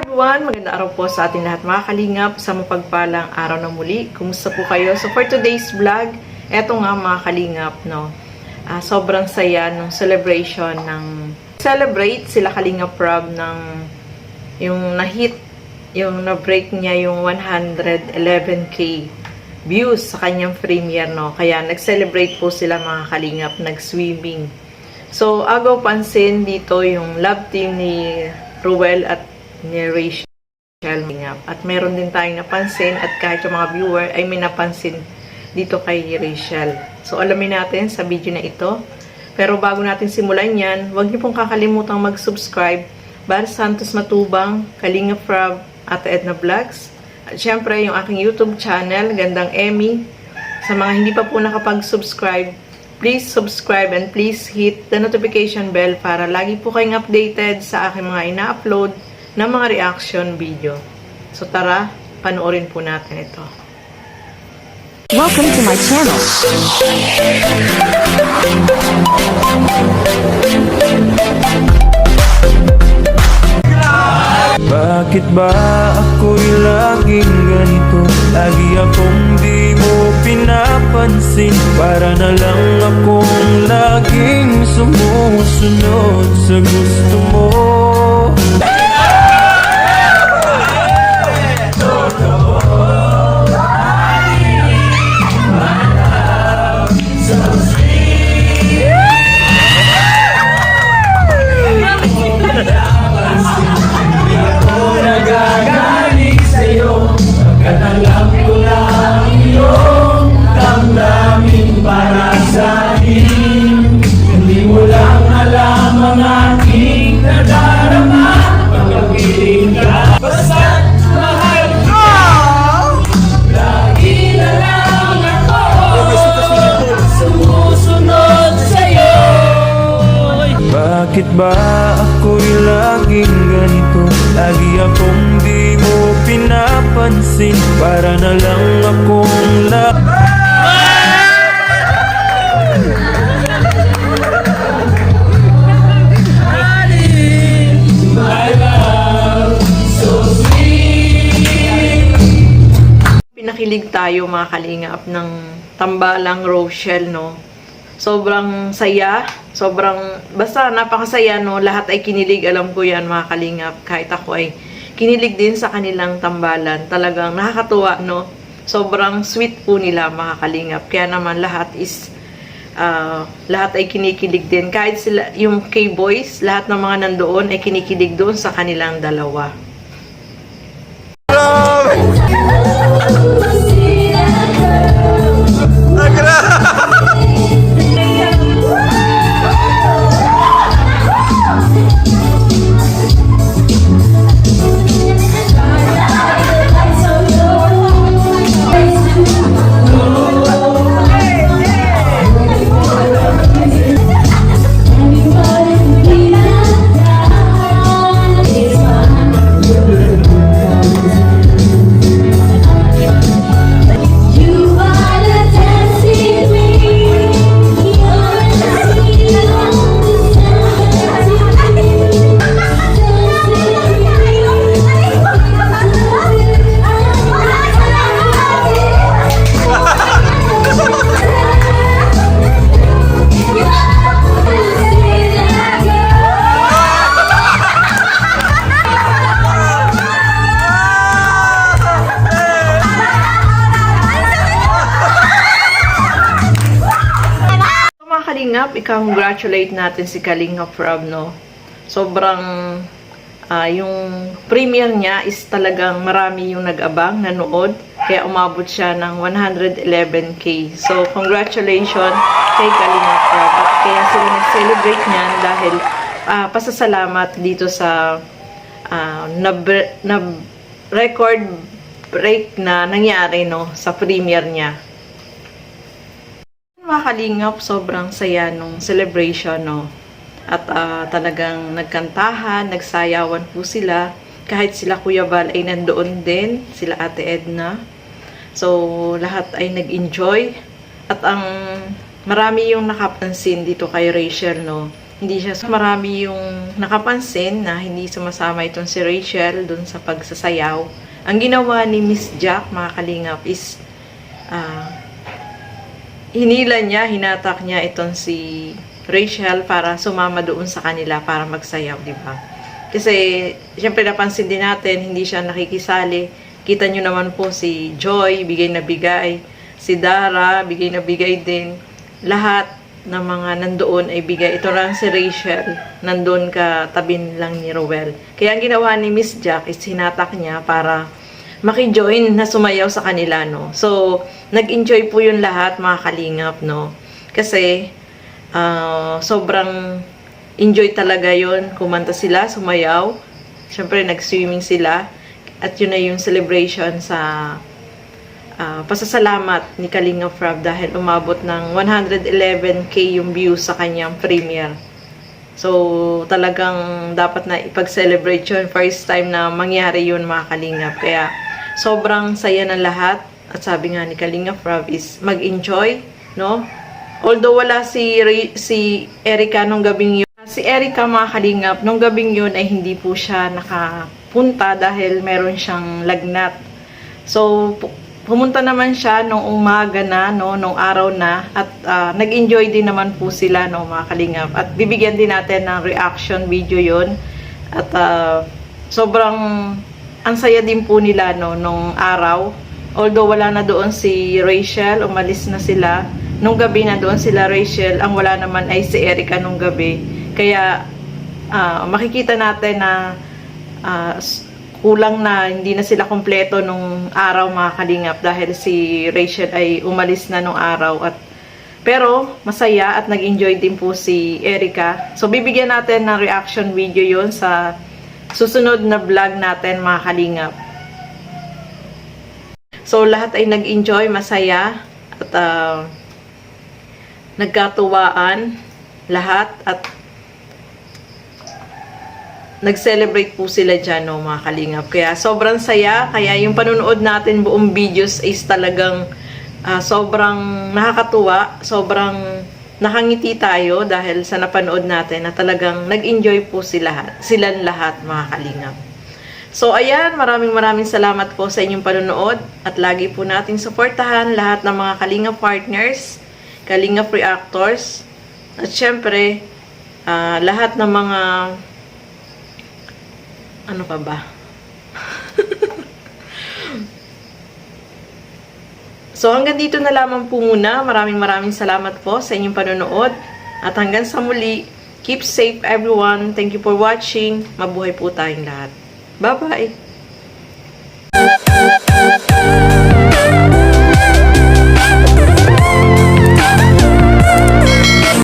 Everyone, magandang araw po sa ating lahat mga kalingap sa mapagpalang araw na muli. Kumusta po kayo? So for today's vlog, eto nga mga kalingap, no. Sobrang saya nung celebration ng celebrate sila Kalingap Rob ng yung na-hit, yung na-break niya yung 111k views sa kanyang premiere, no. Kaya nag-celebrate po sila mga kalingap, nag-swimming. So agaw pansin dito yung love team ni Ruel at ni Rachel. At meron din tayong napansin at kahit yung mga viewer ay may napansin dito kay Rachel. So alamin natin sa video na ito. Pero bago natin simulan yan, huwag niyo pong kakalimutang mag-subscribe. Bar Santos Matubang, Kalingap Rob, Ate Edna Vlogs. At syempre yung aking YouTube channel, Gandang Emmy. Sa mga hindi pa po nakapag-subscribe, please subscribe and please hit the notification bell para lagi po kayong updated sa aking mga ina-upload na mga reaction video. So tara, panoorin po natin ito. Welcome to my channel. Bakit ba ako'y laging ganito? Lagi akong di mo pinapansin. Para na lang akong laging sumusunod sa gusto mo. Bakit ba ako'y laging ganito? Lagi akong di mo pinapansin. Para na lang akong Pinakilig tayo mga kalingap ng tambalang Rochelle, no. Sobrang saya, basta napakasaya, no. Lahat ay kinilig, alam ko yan mga kalingap. Kahit ako ay kinilig din sa kanilang tambalan. Talagang nakakatuwa, no. Sobrang sweet po nila mga kalingap. Kaya naman lahat ay kinikilig din. Kahit sila, yung K-boys, lahat ng mga nandoon ay kinikilig doon sa kanilang dalawa. I-congratulate natin si Kalingap Rob, no. Sobrang yung premiere niya is talagang marami yung nag-abang, nanood, kaya umabot siya ng 111k. So congratulations kay Kalingap Rob. At kaya sila nag-celebrate niyan dahil pasasalamat dito sa record break na nangyari, no, sa premiere niya. Mga kalingap, sobrang saya nung celebration, no. At talagang nagkantahan, nagsayawan po sila. Kahit sila Kuya Val ay nandoon din, sila Ate Edna. So, lahat ay nag-enjoy. At ang marami yung nakapansin dito kay Rachel, no. hindi siya marami yung nakapansin na hindi sumasama itong si Rachel dun sa pagsasayaw. Ang ginawa ni Miss Jack, mga kalingap, is hinila niya, hinatak niya itong si Rachel para sumama doon sa kanila para magsayaw, di ba? Kasi, syempre napansin din natin, hindi siya nakikisali. Kita nyo naman po si Joy, bigay na bigay. Si Dara, bigay na bigay din. Lahat ng mga nandoon ay bigay. Ito lang si Rachel, nandoon ka tabin lang ni Rowell. Kaya ang ginawa ni Miss Jack is hinatak niya para maki-join na sumayaw sa kanila, no? So, nag-enjoy po yun lahat, mga kalingap, no? Kasi, sobrang enjoy talaga yun. Kumanta sila, sumayaw. Siyempre, nag-swimming sila. At yun na yung celebration sa pasasalamat ni Kalinga Prab dahil umabot ng 111K yung views sa kanyang premiere. So, talagang dapat na ipag-celebrate yun. First time na mangyari yun, mga Kalingap. Kaya, sobrang saya ng lahat. At sabi nga ni Kalinga Prab is mag-enjoy, no? Although wala si Erica nung gabing yun. Si Erica, mga Kalingap, nung gabing yun ay hindi po siya nakapunta dahil meron siyang lagnat. So, pumunta naman siya nung umaga na, no, nung araw na, at nag-enjoy din naman po sila, no, mga Kalingap. At bibigyan din natin ng reaction video yon. At sobrang ang saya din po nila, no, nung araw. Although wala na doon si Rachel, umalis na sila. Nung gabi na doon sila Rachel, ang wala naman ay si Erica nung gabi. Kaya makikita natin na kulang na, hindi na sila kompleto nung araw, mga Kalingap, dahil si Rachel ay umalis na nung araw. Pero masaya at nag-enjoy din po si Erica. So bibigyan natin ng reaction video yon sa susunod na vlog natin, mga Kalingap. So lahat ay nag-enjoy, masaya, at nagkatuwaan lahat, at nag-celebrate po sila dyan, no, mga Kalingap. Kaya sobrang saya. Kaya yung panunood natin buong videos is talagang sobrang nakakatuwa. Sobrang nakangiti tayo dahil sa napanood natin na talagang nag-enjoy po silang lahat, mga Kalingap. So ayan, maraming salamat po sa inyong panunood. At lagi po natin suportahan lahat ng mga Kalingap partners, Kalingap reactors, at syempre lahat ng mga ano pa ba? So, hanggang dito na lamang po muna. Maraming salamat po sa inyong panonood. At hanggang sa muli, keep safe everyone. Thank you for watching. Mabuhay po tayong lahat. Bye-bye!